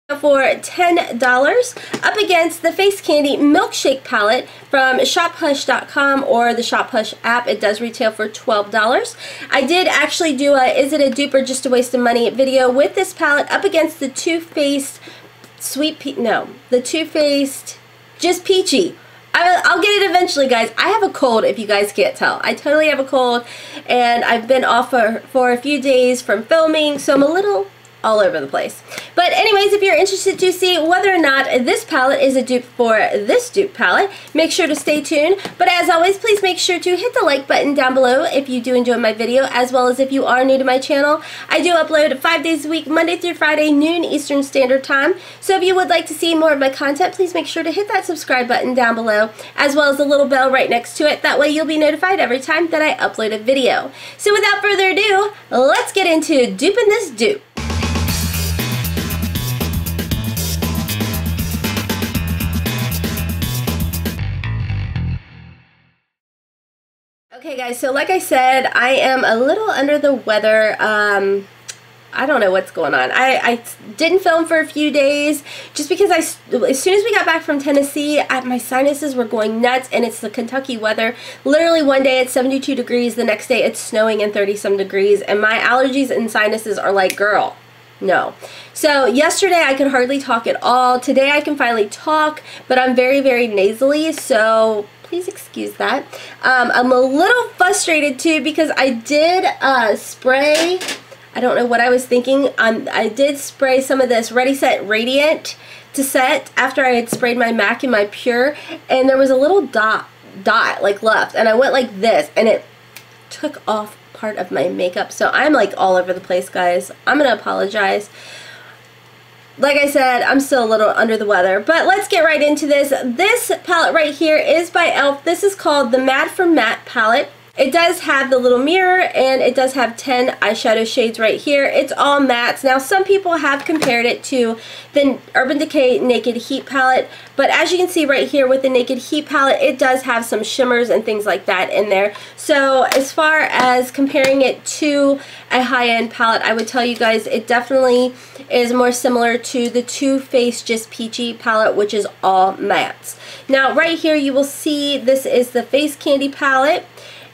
for $10 up against the Face Candy Milkshake Palette from shophush.com or the ShopHush app. It does retail for $12. I did actually do a is it a dupe or just a waste of money video with this palette up against the Too Faced the Too Faced Just Peachy. I'll get it eventually, guys. I have a cold, if you guys can't tell. I totally have a cold, and I've been off for a few days from filming, so I'm a little all over the place. But anyways, if you're interested to see whether or not this palette is a dupe for this dupe palette, make sure to stay tuned. But as always, please make sure to hit the like button down below if you do enjoy my video, as well as if you are new to my channel. I do upload 5 days a week, Monday through Friday, noon Eastern Standard Time. So if you would like to see more of my content, please make sure to hit that subscribe button down below, as well as the little bell right next to it. That way you'll be notified every time that I upload a video. So without further ado, let's get into duping this dupe. Okay guys, so like I said, I am a little under the weather. I don't know what's going on. I didn't film for a few days just because as soon as we got back from Tennessee, my sinuses were going nuts, and it's the Kentucky weather. Literally one day it's 72 degrees, the next day it's snowing and 30-some degrees, and my allergies and sinuses are like, girl, no. So yesterday I could hardly talk at all. Today I can finally talk, but I'm very, very nasally, so please excuse that. I'm a little frustrated too because I did spray, I don't know what I was thinking, I did spray some of this Ready Set Radiant to set after I had sprayed my MAC and my Pure, and there was a little dot like left, and I went like this and it took off part of my makeup, so I'm like all over the place, guys. I'm gonna apologize. Like I said, I'm still a little under the weather, but let's get right into this. This palette right here is by e.l.f. This is called the Mad for Matte palette. It does have the little mirror, and it does have 10 eyeshadow shades right here. It's all mattes. Now, some people have compared it to the Urban Decay Naked Heat palette, but as you can see right here with the Naked Heat palette, it does have some shimmers and things like that in there. So as far as comparing it to a high-end palette, I would tell you guys it definitely is more similar to the Too Faced Just Peachy palette, which is all mattes. Now, right here you will see this is the Face Candy palette,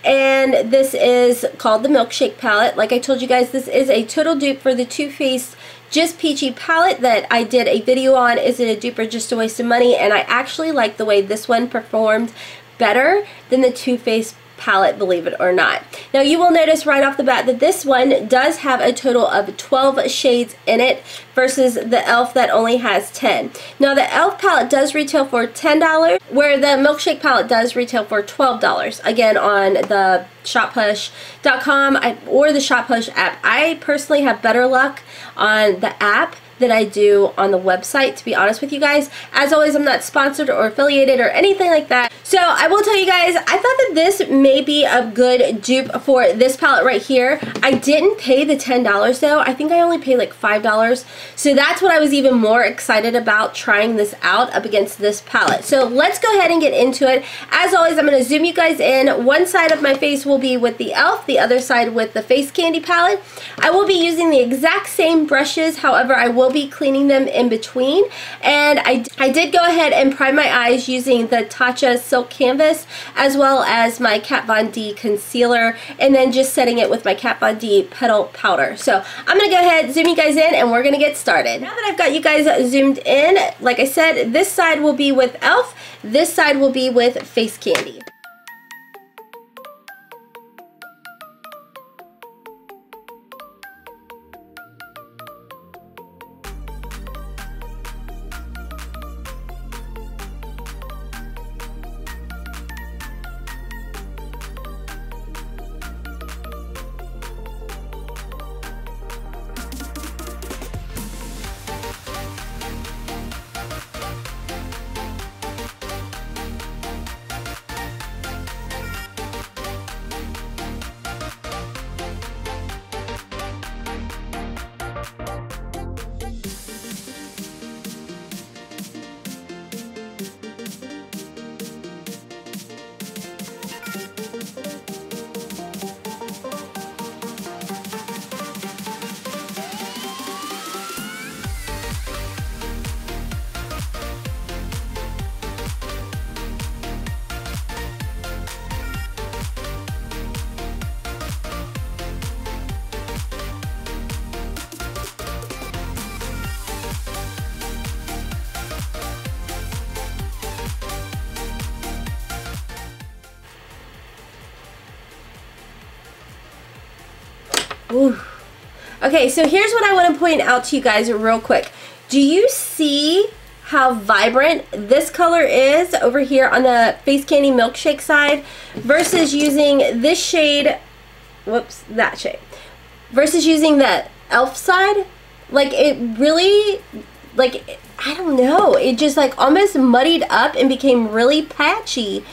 and this is called the Milkshake Palette. Like I told you guys, this is a total dupe for the Too Faced Just Peachy palette that I did a video on, is it a dupe or just a waste of money, and I actually like the way this one performed better than the Too Faced palette, believe it or not. Now you will notice right off the bat that this one does have a total of 12 shades in it versus the e.l.f. that only has 10. Now the e.l.f. palette does retail for $10, where the Milkshake palette does retail for $12. Again, on the shophush.com or the ShopHush app. I personally have better luck on the app than I do on the website, to be honest with you guys. As always, I'm not sponsored or affiliated or anything like that. So I will tell you guys, I thought that this may be a good dupe for this palette right here. I didn't pay the $10 though. I think I only paid like $5. So that's what I was even more excited about trying this out up against this palette. So let's go ahead and get into it. As always, I'm going to zoom you guys in. One side of my face will be with the e.l.f., the other side with the Face Candy palette. I will be using the exact same brushes, however I will be cleaning them in between, and I did go ahead and prime my eyes using the Tatcha Silk Canvas as well as my Kat Von D concealer, and then just setting it with my Kat Von D petal powder. So I'm gonna go ahead, zoom you guys in, and we're gonna get started. Now that I've got you guys zoomed in, like I said, this side will be with e.l.f., this side will be with Face Candy. Ooh. Okay, so here's what I want to point out to you guys real quick. Do you see how vibrant this color is over here on the Face Candy Milkshake side versus using this shade, whoops, that shade, versus using the e.l.f. side? Like, it really, like, I don't know, it just like almost muddied up and became really patchy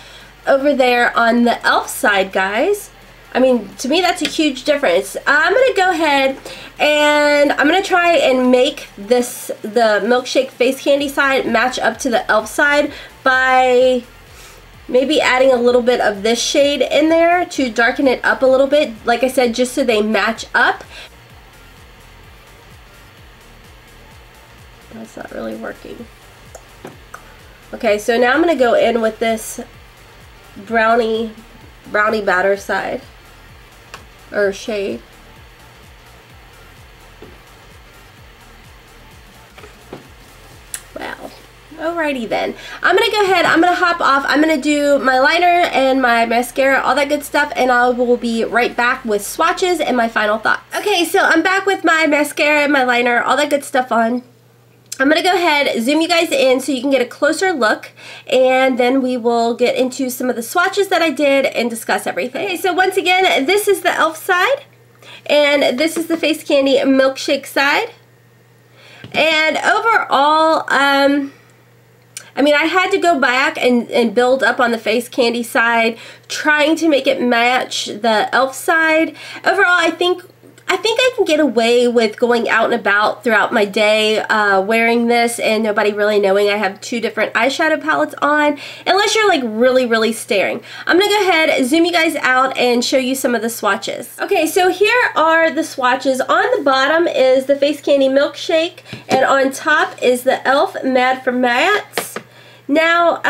over there on the e.l.f. side, guys. I mean, to me, that's a huge difference. I'm going to go ahead and I'm going to try and make this, the Milkshake Face Candy side, match up to the e.l.f. side by maybe adding a little bit of this shade in there to darken it up a little bit. Like I said, just so they match up. That's not really working. Okay, so now I'm going to go in with this brownie batter side. Or shade. Well, alrighty then. I'm gonna go ahead, I'm gonna hop off, I'm gonna do my liner and my mascara, all that good stuff, and I will be right back with swatches and my final thoughts. Okay, so I'm back with my mascara and my liner, all that good stuff on. I'm going to go ahead, zoom you guys in so you can get a closer look, and then we will get into some of the swatches that I did and discuss everything. Okay, so once again, this is the e.l.f. side, and this is the Face Candy Milkshake side. And overall, I mean, I had to go back and build up on the Face Candy side, trying to make it match the e.l.f. side. Overall, I think I can get away with going out and about throughout my day wearing this and nobody really knowing I have two different eyeshadow palettes on, unless you're like really staring. I'm going to go ahead, zoom you guys out, and show you some of the swatches. Okay, so here are the swatches. On the bottom is the Face Candy Milkshake, and on top is the e.l.f. Mad for Mattes. Now,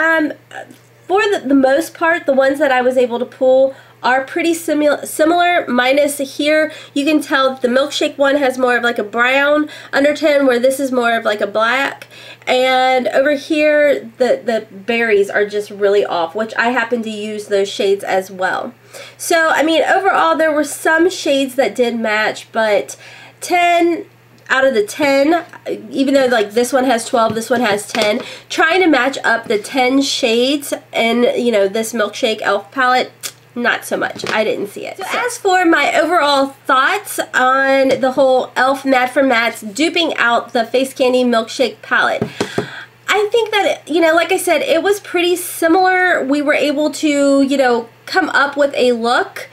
for the most part, the ones that I was able to pull are pretty similar, minus here you can tell that the Milkshake one has more of like a brown undertone, where this is more of like a black, and over here the berries are just really off, which I happen to use those shades as well. So I mean, overall there were some shades that did match, but 10 out of the 10, even though like this one has 12, this one has 10, trying to match up the 10 shades in, you know, this Milkshake e.l.f. palette, not so much. I didn't see it. So as for my overall thoughts on the whole e.l.f. Mad for Mattes duping out the Face Candy Milkshake palette, I think that, you know, like I said, it was pretty similar. We were able to, you know, come up with a look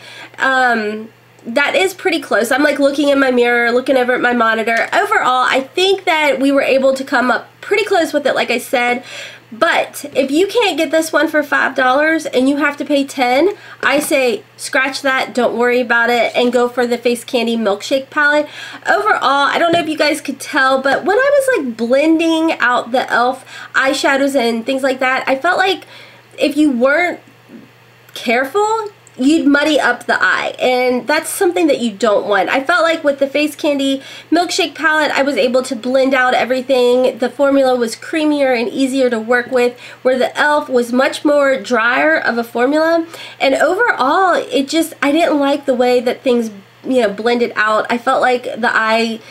that is pretty close. I'm like looking in my mirror, looking over at my monitor. Overall, I think that we were able to come up pretty close with it, like I said. But if you can't get this one for $5 and you have to pay $10, I say scratch that, don't worry about it, and go for the Face Candy Milkshake palette. Overall, I don't know if you guys could tell, but when I was like blending out the e.l.f. eyeshadows and things like that, I felt like if you weren't careful, you'd muddy up the eye, and that's something that you don't want. I felt like with the Face Candy Milkshake palette, I was able to blend out everything. The formula was creamier and easier to work with, where the e.l.f. was much more drier of a formula. And overall, it just, I didn't like the way that things, you know, blended out. I felt like the eye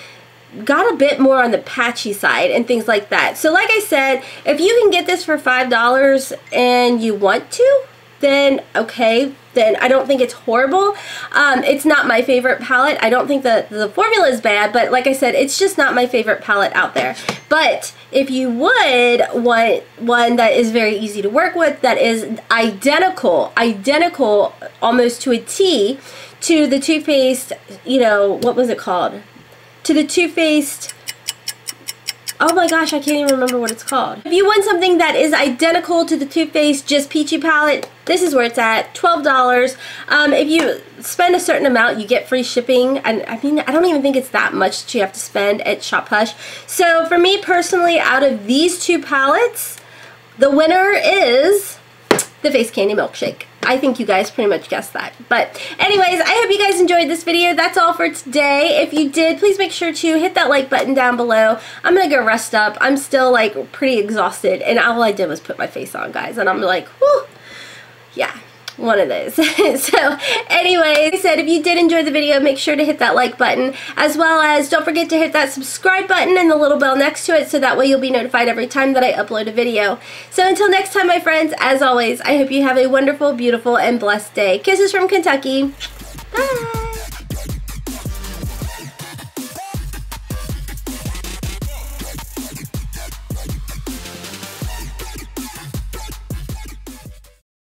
got a bit more on the patchy side and things like that. So like I said, if you can get this for $5 and you want to, then okay, then I don't think it's horrible. It's not my favorite palette. I don't think that the formula is bad, but like I said, it's just not my favorite palette out there. But if you would want one that is very easy to work with, that is identical almost to a T to the Too Faced, you know, what was it called? To the Too Faced, oh my gosh, I can't even remember what it's called. If you want something that is identical to the Too Faced Just Peachy palette, this is where it's at, $12. If you spend a certain amount, you get free shipping. And I mean, I don't even think it's that much that you have to spend at Shop Hush. So for me personally, out of these two palettes, the winner is the Face Candy Milkshake. I think you guys pretty much guessed that. But anyways, I hope you guys enjoyed this video. That's all for today. If you did, please make sure to hit that like button down below. I'm gonna go rest up. I'm still like pretty exhausted, and all I did was put my face on, guys, and I'm like, whew. Yeah. one of those. So anyway, like I said, if you did enjoy the video, make sure to hit that like button, as well as don't forget to hit that subscribe button and the little bell next to it, so that way you'll be notified every time that I upload a video. So until next time, my friends, as always, I hope you have a wonderful, beautiful, and blessed day. Kisses from Kentucky. Bye!